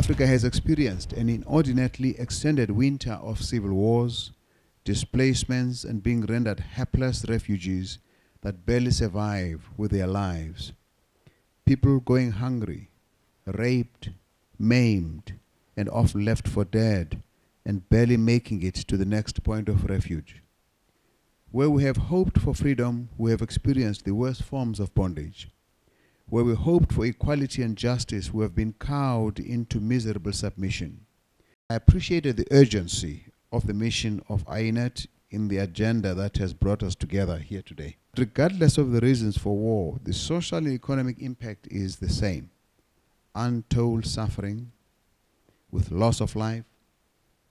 Africa has experienced an inordinately extended winter of civil wars, displacements, and being rendered helpless refugees that barely survive with their lives. People going hungry, raped, maimed, and often left for dead, and barely making it to the next point of refuge. Where we have hoped for freedom, we have experienced the worst forms of bondage. Where we hoped for equality and justice, we have been cowed into miserable submission. I appreciated the urgency of the mission of AYINET in the agenda that has brought us together here today. Regardless of the reasons for war, the social and economic impact is the same. Untold suffering, with loss of life,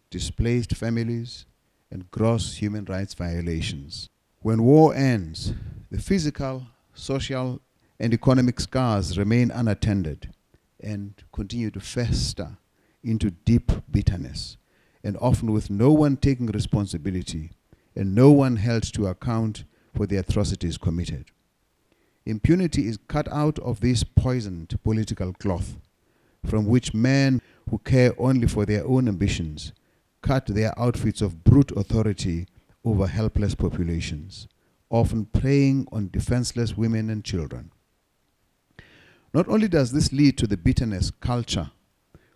displaced families, and gross human rights violations. When war ends, the physical, social, and economic scars remain unattended and continue to fester into deep bitterness, and often with no one taking responsibility and no one held to account for the atrocities committed. Impunity is cut out of this poisoned political cloth, from which men who care only for their own ambitions cut their outfits of brute authority over helpless populations, often preying on defenseless women and children. Not only does this lead to the bitterness culture,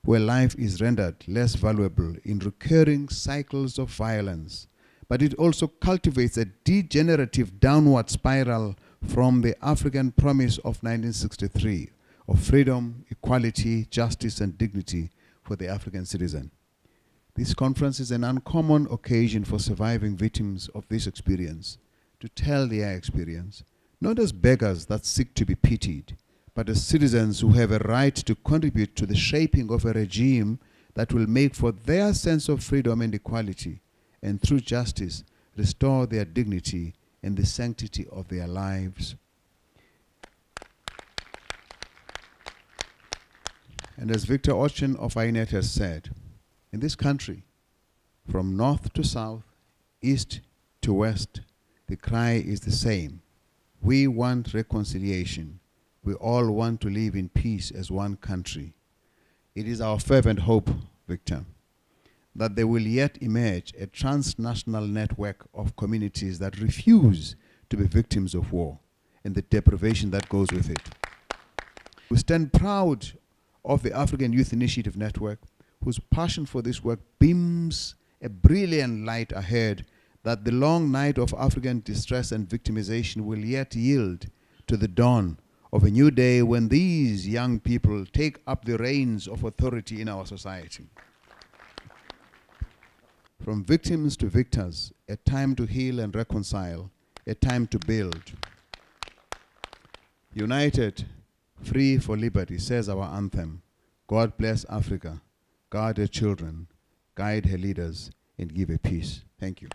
where life is rendered less valuable in recurring cycles of violence, but it also cultivates a degenerative downward spiral from the African promise of 1963 of freedom, equality, justice, and dignity for the African citizen. This conference is an uncommon occasion for surviving victims of this experience to tell their experience, not as beggars that seek to be pitied, but as citizens who have a right to contribute to the shaping of a regime that will make for their sense of freedom and equality, and through justice, restore their dignity and the sanctity of their lives. And as Victor Ochen of AYINET has said, in this country, from north to south, east to west, the cry is the same. We want reconciliation. We all want to live in peace as one country. It is our fervent hope, Victor, that there will yet emerge a transnational network of communities that refuse to be victims of war and the deprivation that goes with it. We stand proud of the African Youth Initiative Network, whose passion for this work beams a brilliant light ahead that the long night of African distress and victimization will yet yield to the dawn of a new day when these young people take up the reins of authority in our society. From victims to victors, a time to heal and reconcile, a time to build. United, free for liberty, says our anthem. God bless Africa. Guard her children, guide her leaders, and give her peace. Thank you.